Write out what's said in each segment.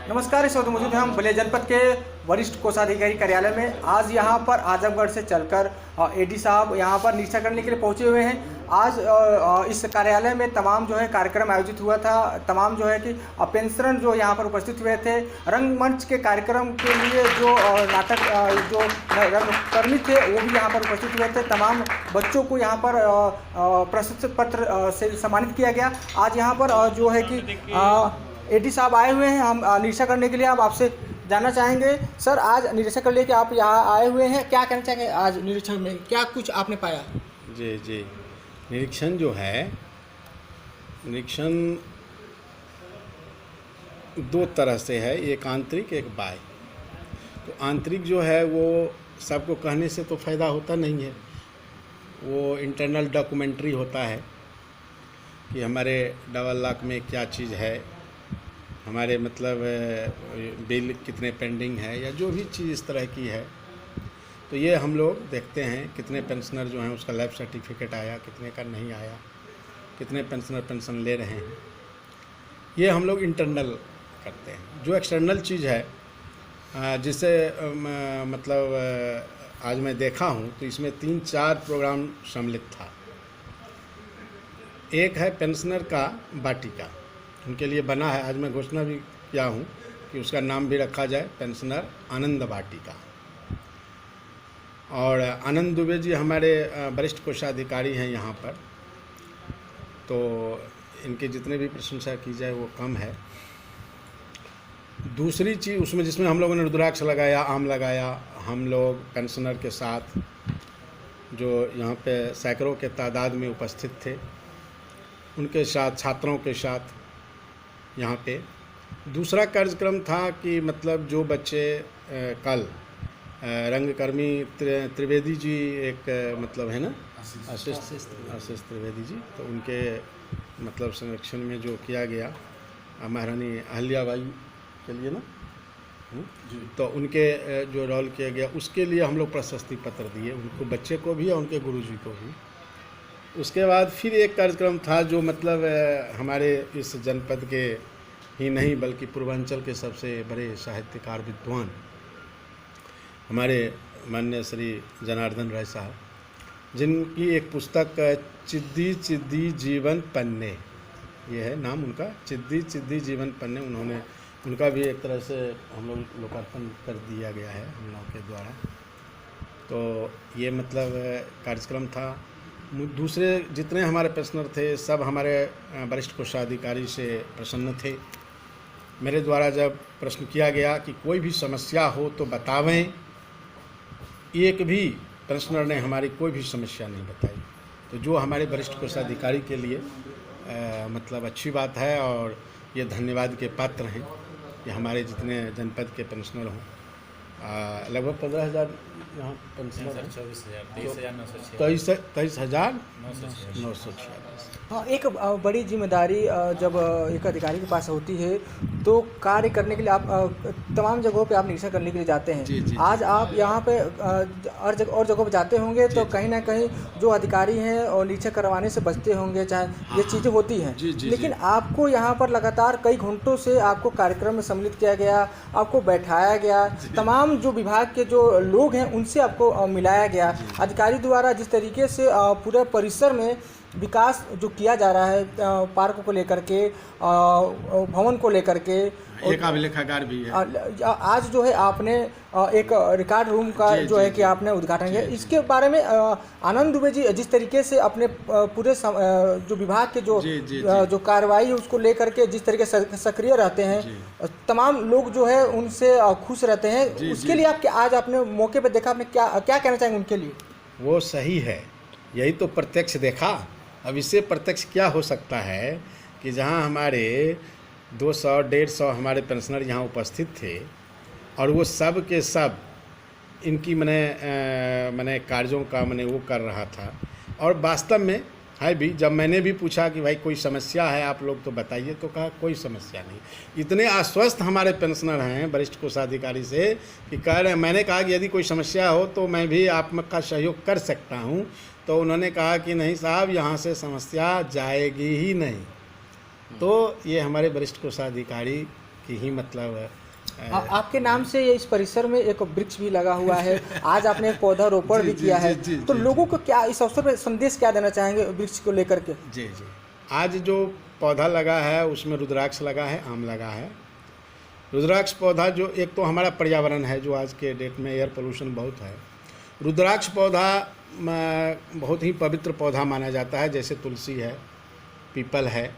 नमस्कार। इस वक्त मौजूद हैं हम बलिया जनपद के वरिष्ठ कोषाधिकारी कार्यालय में। आज यहाँ पर आजमगढ़ से चलकर एडी साहब यहाँ पर निरीक्षण करने के लिए पहुँचे हुए हैं। आज इस कार्यालय में तमाम जो है कार्यक्रम आयोजित हुआ था। तमाम जो है कि पेंशनर जो यहाँ पर उपस्थित हुए थे। रंगमंच के कार्यक्रम के लिए जो नाटक जो रंगकर्मी थे वो भी यहाँ पर उपस्थित हुए थे। तमाम बच्चों को यहाँ पर प्रशस्ति पत्र से सम्मानित किया गया। आज यहाँ पर जो है कि एडी साहब आए हुए हैं। हम निरीक्षण करने के लिए अब आपसे जानना चाहेंगे। सर, आज निरीक्षण कर लिए कि आप यहाँ आए हुए हैं, क्या कहना चाहेंगे? आज निरीक्षण में क्या कुछ आपने पाया? जी, निरीक्षण जो है, निरीक्षण दो तरह से है, एक आंतरिक एक बाह्य। तो आंतरिक जो है वो सबको कहने से तो फ़ायदा होता नहीं है, वो इंटरनल डॉक्यूमेंट्री होता है कि हमारे डबल लॉक में क्या चीज़ है, हमारे मतलब बिल कितने पेंडिंग है या जो भी चीज़ इस तरह की है। तो ये हम लोग देखते हैं कितने पेंशनर जो हैं उसका लाइफ सर्टिफिकेट आया, कितने का नहीं आया, कितने पेंशनर पेंशन ले रहे हैं, ये हम लोग इंटरनल करते हैं। जो एक्सटर्नल चीज़ है जिससे मतलब आज मैं देखा हूँ तो इसमें 3-4 प्रोग्राम सम्मिलित था। एक है पेंशनर का बाटिका, उनके लिए बना है। आज मैं घोषणा भी किया हूँ कि उसका नाम भी रखा जाए पेंशनर आनंद वाटिका। और आनंद दुबे जी हमारे वरिष्ठ कोषाधिकारी हैं यहाँ पर, तो इनकी जितने भी प्रशंसा की जाए वो कम है। दूसरी चीज़ उसमें जिसमें हम लोगों ने रुद्राक्ष लगाया, आम लगाया, हम लोग पेंशनर के साथ जो यहाँ पे सैकड़ों के तादाद में उपस्थित थे उनके साथ, छात्रों के साथ यहाँ पे। दूसरा कार्यक्रम था कि मतलब जो बच्चे कल रंगकर्मी त्रिवेदी जी एक मतलब है ना, आशीष त्रिवेदी जी, तो उनके मतलब संरक्षण में जो किया गया महारानी अहल्याबाई के लिए ना, तो उनके जो रोल किया गया उसके लिए हम लोग प्रशस्ति पत्र दिए उनको, बच्चे को भी और उनके गुरुजी को भी। उसके बाद फिर एक कार्यक्रम था जो मतलब हमारे इस जनपद के ही नहीं बल्कि पूर्वांचल के सबसे बड़े साहित्यकार विद्वान हमारे माननीय श्री जनार्दन राय साहब, जिनकी एक पुस्तक चिद्दी चिद्दी जीवन पन्ने, ये है नाम उनका, चिद्दी चिद्दी जीवन पन्ने, उनका भी एक तरह से हम लोग लोकार्पण कर दिया गया है हम लोगों के द्वारा। तो ये मतलब कार्यक्रम था। दूसरे जितने हमारे पेंशनर थे सब हमारे वरिष्ठ कोषाधिकारी से प्रसन्न थे। मेरे द्वारा जब प्रश्न किया गया कि कोई भी समस्या हो तो बतावें, एक भी पेंशनर ने हमारी कोई भी समस्या नहीं बताई। तो जो हमारे वरिष्ठ कोषाधिकारी के लिए मतलब अच्छी बात है और ये धन्यवाद के पात्र हैं कि हमारे जितने जनपद के पेंशनर हों, लगभग 15,000 यहाँ पेंशनर हैं, 23,946। हाँ, एक बड़ी जिम्मेदारी जब एक अधिकारी के पास होती है तो कार्य करने के लिए आप तमाम जगहों पे आप निरीक्षण करने के लिए जाते हैं। जी, आज आप यहाँ पे और जगहों पे जाते होंगे तो कहीं ना कहीं जो अधिकारी हैं और निरीक्षण करवाने से बचते होंगे, चाहे ये चीज़ें होती हैं। लेकिन आपको यहाँ पर लगातार कई घंटों से आपको कार्यक्रम में सम्मिलित किया गया, आपको बैठाया गया, तमाम जो विभाग के जो लोग हैं उनसे आपको मिलाया गया। अधिकारी द्वारा जिस तरीके से पूरे परिसर में विकास जो किया जा रहा है, पार्क को लेकर के, भवन को लेकर के, एक अभिलेखागार भी है। आज जो है आपने एक रिकॉर्ड रूम का जो है कि आपने उद्घाटन किया। इसके बारे में आनंद दुबे जी जिस तरीके से अपने पूरे जो विभाग के जो कार्रवाई है उसको लेकर के जिस तरीके से सक्रिय रहते हैं, तमाम लोग जो है उनसे खुश रहते हैं, उसके लिए आप आज अपने मौके पर देखा, आपने क्या कहना चाहेंगे उनके लिए? वो सही है, यही तो प्रत्यक्ष देखा। अब इससे प्रत्यक्ष क्या हो सकता है कि जहाँ हमारे 200-150 हमारे पेंशनर यहाँ उपस्थित थे और वो सब के सब इनकी मैंने कार्यों का वो कर रहा था। और वास्तव में है भी, जब मैंने भी पूछा कि भाई कोई समस्या है आप लोग तो बताइए, तो कहा कोई समस्या नहीं। इतने आश्वस्त हमारे पेंशनर हैं वरिष्ठ कोषाधिकारी से कि कह रहे हैं, मैंने कहा कि यदि कोई समस्या हो तो मैं भी आपका सहयोग कर सकता हूँ, तो उन्होंने कहा कि नहीं साहब, यहाँ से समस्या जाएगी ही नहीं। तो ये हमारे वरिष्ठ कोषाधिकारी की ही मतलब आपके नाम से ये इस परिसर में एक वृक्ष भी लगा हुआ है। आज आपने एक पौधारोपण भी किया है, तो लोगों को क्या इस अवसर पर संदेश क्या देना चाहेंगे वृक्ष को लेकर के? जी जी, आज जो पौधा लगा है उसमें रुद्राक्ष लगा है, आम लगा है। रुद्राक्ष पौधा जो एक तो हमारा पर्यावरण है, जो आज के डेट में एयर पोल्यूशन बहुत है। रुद्राक्ष पौधा बहुत ही पवित्र पौधा माना जाता है, जैसे तुलसी है, पीपल है,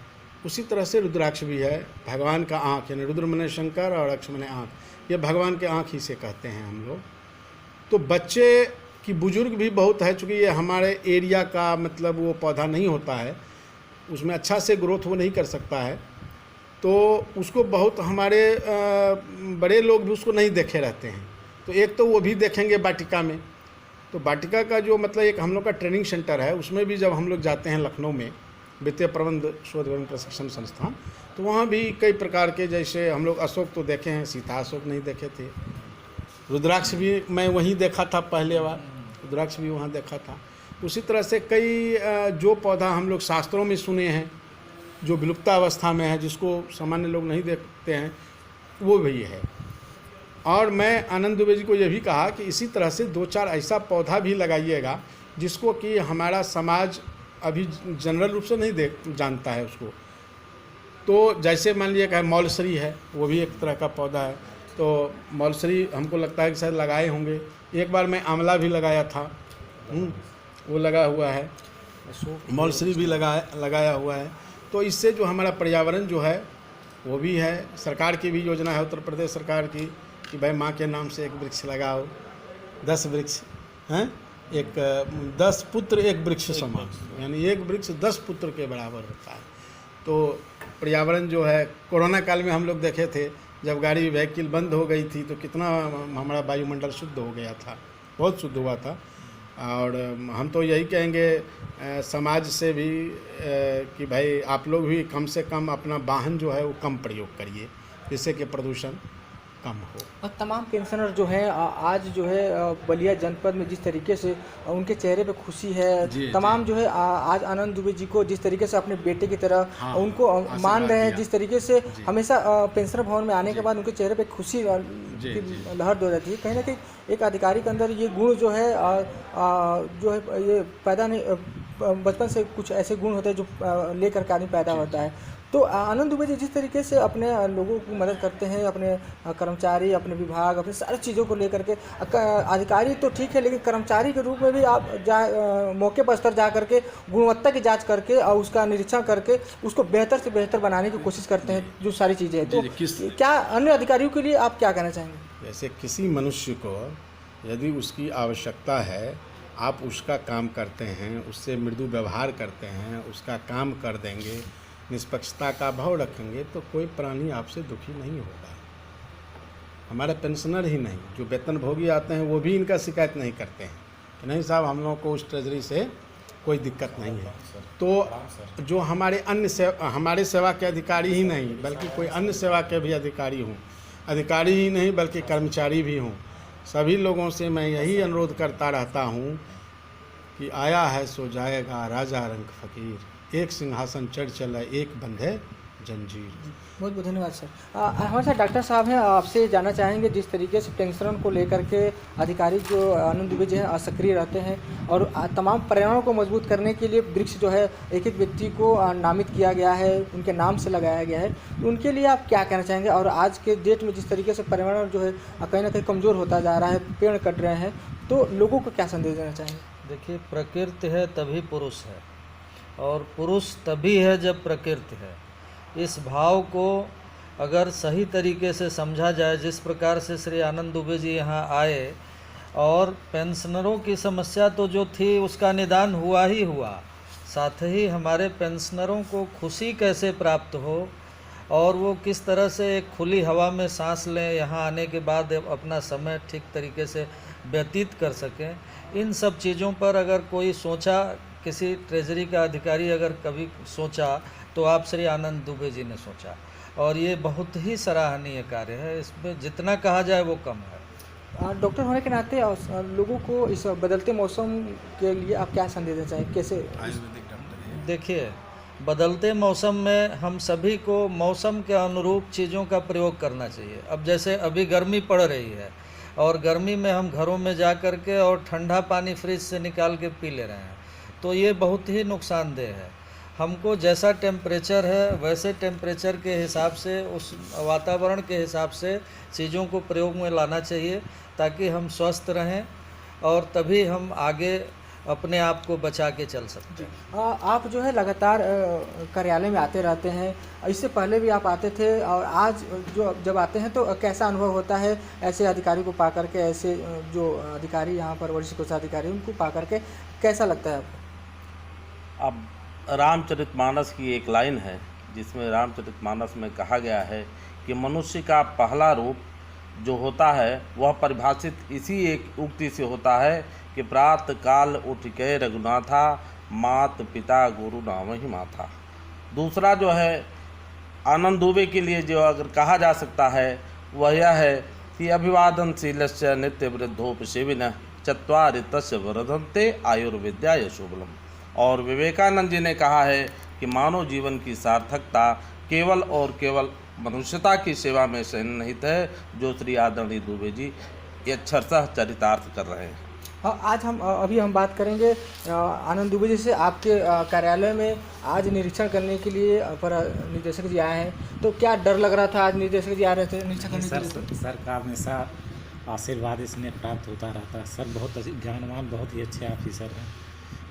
उसी तरह से रुद्राक्ष भी है। भगवान का आँख, यानी रुद्र मने शंकर और अक्ष मने आँख, ये भगवान के आँख ही से कहते हैं हम लोग। तो बच्चे की बुजुर्ग भी बहुत है, चूँकि ये हमारे एरिया का मतलब वो पौधा नहीं होता है, उसमें अच्छा से ग्रोथ वो नहीं कर सकता है, तो उसको बहुत हमारे बड़े लोग भी उसको नहीं देखे रहते हैं। तो एक तो वो भी देखेंगे वाटिका में, तो वाटिका का जो मतलब एक हम लोग का ट्रेनिंग सेंटर है, उसमें भी जब हम लोग जाते हैं लखनऊ में, वित्तीय प्रबंध शोध एवं प्रशिक्षण संस्थान, तो वहाँ भी कई प्रकार के, जैसे हम लोग अशोक तो देखे हैं, सीता अशोक नहीं देखे थे। रुद्राक्ष भी मैं वहीं देखा था पहले बार, रुद्राक्ष भी वहाँ देखा था। उसी तरह से कई जो पौधा हम लोग शास्त्रों में सुने हैं, जो विलुप्तावस्था में है, जिसको सामान्य लोग नहीं देखते हैं, वो भी है। और मैं आनंद दुबे जी को ये भी कहा कि इसी तरह से 2-4 ऐसा पौधा भी लगाइएगा जिसको कि हमारा समाज अभी जनरल रूप से नहीं जानता है उसको। तो जैसे मान लीजिए कि मौलसरी है, वो भी एक तरह का पौधा है। तो मौलसरी हमको लगता है कि शायद लगाए होंगे। एक बार मैं आंवला भी लगाया था, वो लगा हुआ है, मौलसरी भी लगाया हुआ है। तो इससे जो हमारा पर्यावरण जो है वो भी है। सरकार की भी योजना है, उत्तर प्रदेश सरकार की, कि भाई माँ के नाम से एक वृक्ष लगाओ, 10 वृक्ष हैं, 10 पुत्र एक वृक्ष समान, यानी एक वृक्ष 10 पुत्र के बराबर होता है। तो पर्यावरण जो है, कोरोना काल में हम लोग देखे थे, जब गाड़ी व्हीकल बंद हो गई थी तो कितना हमारा वायुमंडल शुद्ध हो गया था, बहुत शुद्ध हुआ था। और हम तो यही कहेंगे समाज से भी कि भाई आप लोग भी कम से कम अपना वाहन जो है वो कम प्रयोग करिए, जिससे कि प्रदूषण कम हो। और तमाम पेंशनर जो है आज जो है बलिया जनपद में जिस तरीके से उनके चेहरे पे खुशी है, तमाम जो है आज आनंद दुबे जी को जिस तरीके से अपने बेटे की तरह उनको मान रहे हैं, जिस तरीके से हमेशा पेंशनर भवन में आने के बाद उनके चेहरे पे खुशी की लहर दो रहती है। कहीं ना कहीं एक अधिकारी के अंदर ये गुण जो है ये पैदा नहीं, बचपन से कुछ ऐसे गुण होते हैं जो लेकर के आदमी पैदा होता है। तो आनंद दुबे जी जिस तरीके से अपने लोगों की मदद करते हैं, अपने कर्मचारी, अपने विभाग, अपने सारी चीज़ों को लेकर के, अधिकारी तो ठीक है, लेकिन कर्मचारी के रूप में भी आप मौके पर स्तर जा करके गुणवत्ता की जांच करके और उसका निरीक्षण करके उसको बेहतर से बेहतर बनाने की कोशिश करते हैं, जो सारी चीज़ें हैं। तो क्या अन्य अधिकारियों के लिए आप क्या कहना चाहेंगे? जैसे किसी मनुष्य को यदि उसकी आवश्यकता है, आप उसका काम करते हैं, उससे मृदु व्यवहार करते हैं, उसका काम कर देंगे, निष्पक्षता का भाव रखेंगे, तो कोई प्राणी आपसे दुखी नहीं होगा। हमारे पेंशनर ही नहीं, जो वेतनभोगी आते हैं वो भी इनका शिकायत नहीं करते हैं कि नहीं साहब हम लोगों को उस ट्रेजरी से कोई दिक्कत नहीं है। तो जो हमारे सेवा के अधिकारी ही नहीं, बल्कि कोई अन्य सेवा के भी अधिकारी हों, अधिकारी ही नहीं बल्कि कर्मचारी भी हों, सभी लोगों से मैं यही अनुरोध करता रहता हूँ कि आया है सो जाएगा राजा रंग फकीर, एक सिंहासन चढ़ चला एक बंधे जंजीर। बहुत बहुत धन्यवाद सर। हमारे साथ डॉक्टर साहब हैं, आपसे जानना चाहेंगे जिस तरीके से पेंशनर को लेकर के अधिकारी जो आनंद दुबे जी हैं सक्रिय रहते हैं और तमाम पर्यावरण को मजबूत करने के लिए वृक्ष जो है एक एक व्यक्ति को नामित किया गया है, उनके नाम से लगाया गया है, तो उनके लिए आप क्या कहना चाहेंगे? और आज के डेट में जिस तरीके से पर्यावरण जो है कहीं ना कहीं कमज़ोर होता जा रहा है, पेड़ कट रहे हैं, तो लोगों को क्या संदेश देना चाहेंगे? देखिए, प्रकृति है तभी पुरुष है, और पुरुष तभी है जब प्रकृति है। इस भाव को अगर सही तरीके से समझा जाए, जिस प्रकार से श्री आनंद दुबे जी यहाँ आए और पेंशनरों की समस्या तो जो थी उसका निदान हुआ ही हुआ, साथ ही हमारे पेंशनरों को खुशी कैसे प्राप्त हो और वो किस तरह से एक खुली हवा में सांस लें, यहाँ आने के बाद अपना समय ठीक तरीके से व्यतीत कर सकें, इन सब चीज़ों पर अगर कोई सोचा, किसी ट्रेजरी का अधिकारी अगर कभी सोचा, तो आप श्री आनंद दुबे जी ने सोचा, और ये बहुत ही सराहनीय कार्य है। इसमें जितना कहा जाए वो कम है। डॉक्टर होने के नाते लोगों को इस बदलते मौसम के लिए आप क्या संदेश देना चाहेंगे? कैसे? देखिए, बदलते मौसम में हम सभी को मौसम के अनुरूप चीज़ों का प्रयोग करना चाहिए। अब जैसे अभी गर्मी पड़ रही है और गर्मी में हम घरों में जा कर के और ठंडा पानी फ्रिज से निकाल के पी ले रहे हैं, तो ये बहुत ही नुकसानदेह है। हमको जैसा टेम्परेचर है वैसे टेम्परेचर के हिसाब से, उस वातावरण के हिसाब से चीज़ों को प्रयोग में लाना चाहिए, ताकि हम स्वस्थ रहें और तभी हम आगे अपने आप को बचा के चल सकते हैं। आप जो है लगातार कार्यालय में आते रहते हैं, इससे पहले भी आप आते थे और आज जब आते हैं तो कैसा अनुभव होता है ऐसे अधिकारी को पा करके, ऐसे जो अधिकारी यहाँ पर वरिष्ठ कोषाधिकारी उनको पा करके कैसा लगता है आपको? अब रामचरितमानस की एक लाइन है जिसमें रामचरितमानस में कहा गया है कि मनुष्य का पहला रूप जो होता है वह परिभाषित इसी एक उक्ति से होता है कि प्रात काल उठ के रघुनाथा, मात पिता गुरु नाम ही माथा। दूसरा जो है आनंद दुबे के लिए जो अगर कहा जा सकता है वह यह है कि अभिवादनशीलस्य नित्य वृद्धोपसेविनः चत्वारि तस्य वर्धन्ते आयुर्विद्या यशोबलम। और विवेकानंद जी ने कहा है कि मानव जीवन की सार्थकता केवल और केवल मनुष्यता की सेवा में सन्निहित है, जो श्री आदरणीय दुबे जी अक्षरशः चरितार्थ कर रहे हैं। हाँ, आज हम बात करेंगे आनंद दुबे जी से। आपके कार्यालय में आज निरीक्षण करने के लिए पर निदेशक जी आए हैं, तो क्या डर लग रहा था? आज निदेशक जी आ रहे थे निरीक्षण करने के लिए। सर का हमेशा आशीर्वाद इसमें प्राप्त होता रहता है। सर बहुत ज्ञानवान, बहुत ही अच्छे ऑफिसर हैं।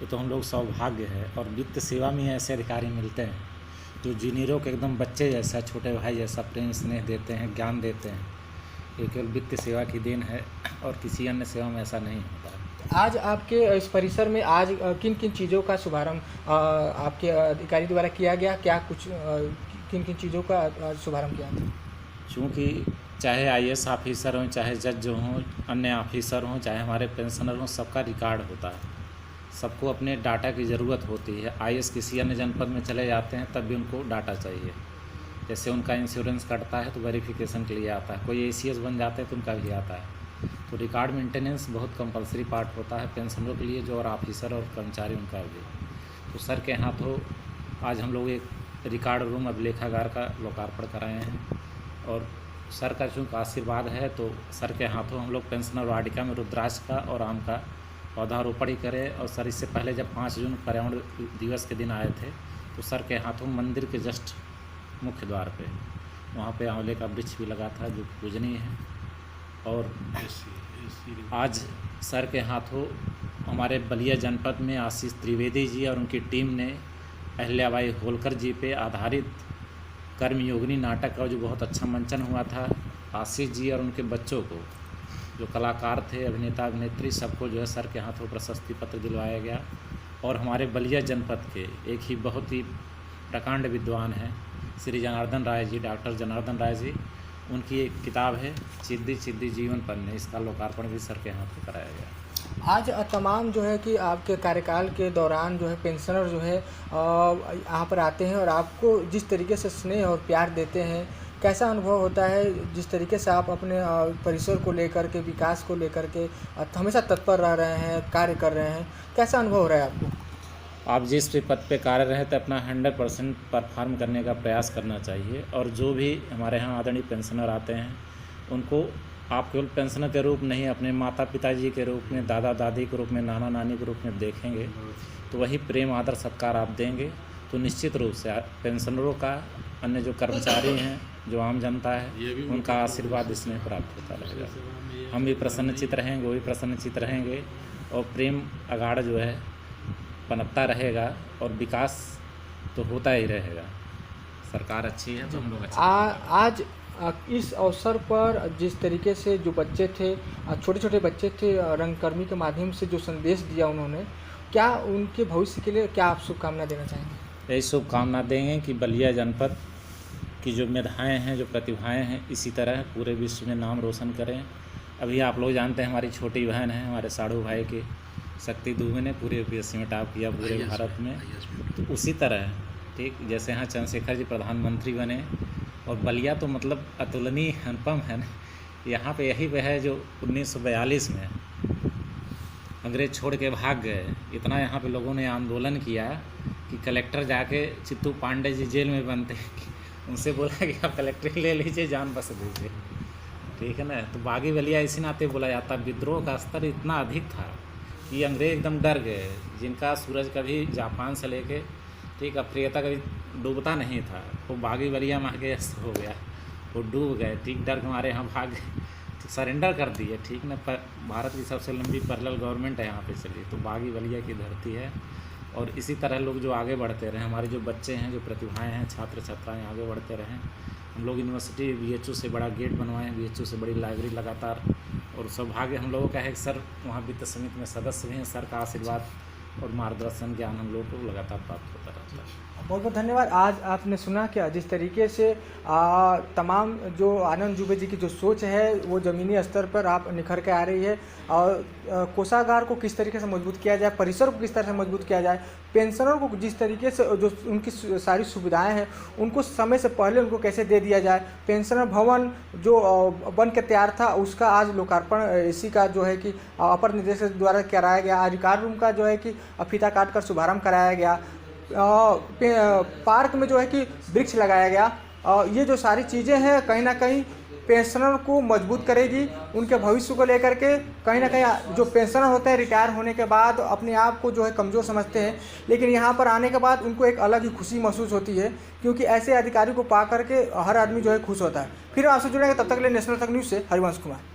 ये तो हम लोग सौभाग्य है। और वित्त सेवा में ऐसे अधिकारी मिलते हैं जो जूनियरों के एकदम बच्चे जैसा, छोटे भाई जैसा प्रेम स्नेह देते हैं, ज्ञान देते हैं। ये केवल वित्त सेवा की देन है और किसी अन्य सेवा में ऐसा नहीं होता। आज आपके इस परिसर में आज किन किन चीज़ों का शुभारंभ आपके अधिकारी द्वारा किया गया? क्या कुछ किन किन चीज़ों का शुभारंभ किया था? चूँकि चाहे IAS ऑफिसर हों, चाहे जज हों, अन्य ऑफिसर हों, चाहे हमारे पेंशनर हों, सबका रिकॉर्ड होता है। सबको अपने डाटा की ज़रूरत होती है। IAS किसी अन्य जनपद में चले जाते हैं तब भी उनको डाटा चाहिए। जैसे उनका इंश्योरेंस कटता है तो वेरिफिकेशन के लिए आता है, कोई ACS बन जाते हैं तो उनका भी आता है। तो रिकॉर्ड मेंटेनेंस बहुत कंपलसरी पार्ट होता है पेंशनरों के लिए, जो और ऑफिसर और कर्मचारी उनका भी। तो सर के हाथों आज हम लोग एक रिकॉर्ड रूम अभिलेखागार का लोकार्पण कराए हैं। और सर का चूँकि आशीर्वाद है तो सर के हाथों हम लोग पेंशनर वाटिका में रुद्राक्ष का और आम का पौधारोपण ही करें। और सर इससे पहले जब 5 जून पर्यावरण दिवस के दिन आए थे तो सर के हाथों मंदिर के जस्ट मुख्य द्वार पे वहाँ पे आंवले का वृक्ष भी लगा था जो पूजनीय है। और आज सर के हाथों हमारे बलिया जनपद में आशीष त्रिवेदी जी और उनकी टीम ने अहिल्याबाई होलकर जी पे आधारित कर्मयोगिनी नाटक का जो बहुत अच्छा मंचन हुआ था, आशीष जी और उनके बच्चों को, जो कलाकार थे, अभिनेता अभिनेत्री, सबको जो है सर के हाथों प्रशस्ति पत्र दिलवाया गया। और हमारे बलिया जनपद के एक ही बहुत ही प्रकांड विद्वान हैं श्री जनार्दन राय जी, डॉक्टर जनार्दन राय जी, उनकी एक किताब है चिद्दी चिद्दी जीवन पन्ने, इसका लोकार्पण भी सर के हाथों कराया गया। आज तमाम जो है कि आपके कार्यकाल के दौरान जो है पेंशनर जो है यहाँ पर आते हैं और आपको जिस तरीके से स्नेह और प्यार देते हैं, कैसा अनुभव होता है? जिस तरीके से आप अपने परिसर को लेकर के, विकास को लेकर के हमेशा तत्पर रह रहे हैं, कार्य कर रहे हैं, कैसा अनुभव हो रहा है आपको? आप जिस भी पद पे कार्य रहे तो अपना 100% परफॉर्म करने का प्रयास करना चाहिए। और जो भी हमारे यहाँ आदरणीय पेंशनर आते हैं उनको आप केवल पेंशनर के रूप नहीं, अपने माता पिताजी के रूप में, दादा दादी के रूप में, नाना नानी के रूप में देखेंगे तो वही प्रेम आदर सत्कार आप देंगे तो निश्चित रूप से पेंशनरों का, अन्य जो कर्मचारी हैं, जो आम जनता है, उनका आशीर्वाद इसमें प्राप्त होता रहेगा। हम भी प्रसन्नचित रहेंगे, वो भी प्रसन्नचित रहेंगे और प्रेम अगाड़ जो है पनपता रहेगा और विकास तो होता ही रहेगा। सरकार अच्छी है तो हम लोग अच्छे आज इस अवसर पर जिस तरीके से जो बच्चे थे, छोटे छोटे बच्चे थे, रंगकर्मी के माध्यम से जो संदेश दिया उन्होंने, क्या उनके भविष्य के लिए क्या आप शुभकामना देना चाहेंगे? यही शुभकामना देंगे कि बलिया जनपद की जो मेधाएँ हैं, जो प्रतिभाएँ हैं, इसी तरह पूरे विश्व में नाम रोशन करें। अभी आप लोग जानते हैं हमारी छोटी बहन है, हमारे साड़ू भाई की शक्ति दुबे ने पूरे UPSC में टॉप किया पूरे भारत में। तो उसी तरह ठीक जैसे यहाँ चंद्रशेखर जी प्रधानमंत्री बने और बलिया तो मतलब अतुलनीय अनुपम है ना। यहाँ पे यही पे है जो 1942 में अंग्रेज छोड़ के भाग गए। इतना यहाँ पे लोगों ने आंदोलन किया कि कलेक्टर जाके चित्तू पांडे जी जेल में बनते हैं, उनसे बोला कि आप कलेक्टर ले लीजिए, जान बस दीजिए, ठीक है ना। तो बागी बलिया इसी नाते बोला जाता। विद्रोह का स्तर इतना अधिक था कि अंग्रेज एकदम डर गए, जिनका सूरज कभी जापान से लेके ठीक अफ्रीका कभी डूबता नहीं था, वो बागी बलिया में आके हो गया, वो डूब गए, ठीक डर के मारे यहाँ भाग गए, तो सरेंडर कर दिए, ठीक ना। भारत की सबसे लंबी पैरेलल गवर्नमेंट है यहाँ पे चली, तो बागी बलिया की धरती है। और इसी तरह लोग जो आगे बढ़ते रहे, हमारे जो बच्चे हैं, जो प्रतिभाएं हैं, छात्र छात्राएं आगे बढ़ते रहें। हम लोग यूनिवर्सिटी BHU से बड़ा गेट बनवाए हैं, BHU से बड़ी लाइब्रेरी लगातार, और सौभाग्य हम लोगों का है कि सर वहाँ वित्त समिति में सदस्य भी हैं, सर का आशीर्वाद और मार्गदर्शन ज्ञान हम लोगों को लगातार प्राप्त होता रहता है। बहुत बहुत धन्यवाद। आज आपने सुना क्या जिस तरीके से तमाम जो आनंद जुबे जी की जो सोच है वो ज़मीनी स्तर पर आप निखर के आ रही है, और कोषागार को किस तरीके से मजबूत किया जाए, परिसर को किस तरह से मजबूत किया जाए, पेंशनर को जिस तरीके से जो उनकी सारी सुविधाएं हैं उनको समय से पहले उनको कैसे दे दिया जाए, पेंशनर भवन जो बन के तैयार था उसका आज लोकार्पण इसी का जो है कि अपर निदेशक द्वारा कराया गया, अधिकार रूम का जो है कि फीता काट कर शुभारम्भ कराया गया, पार्क में जो है कि वृक्ष लगाया गया। ये जो सारी चीज़ें हैं कहीं ना कहीं पेंशनर को मजबूत करेगी, उनके भविष्य को लेकर के। कहीं ना कहीं जो पेंशनर होते हैं रिटायर होने के बाद अपने आप को जो है कमज़ोर समझते हैं, लेकिन यहाँ पर आने के बाद उनको एक अलग ही खुशी महसूस होती है, क्योंकि ऐसे अधिकारी को पा करके हर आदमी जो है खुश होता है। फिर आपसे जुड़ेंगे, तब तक के लिए नेशनल तक न्यूज़ से हरिवंश कुमार।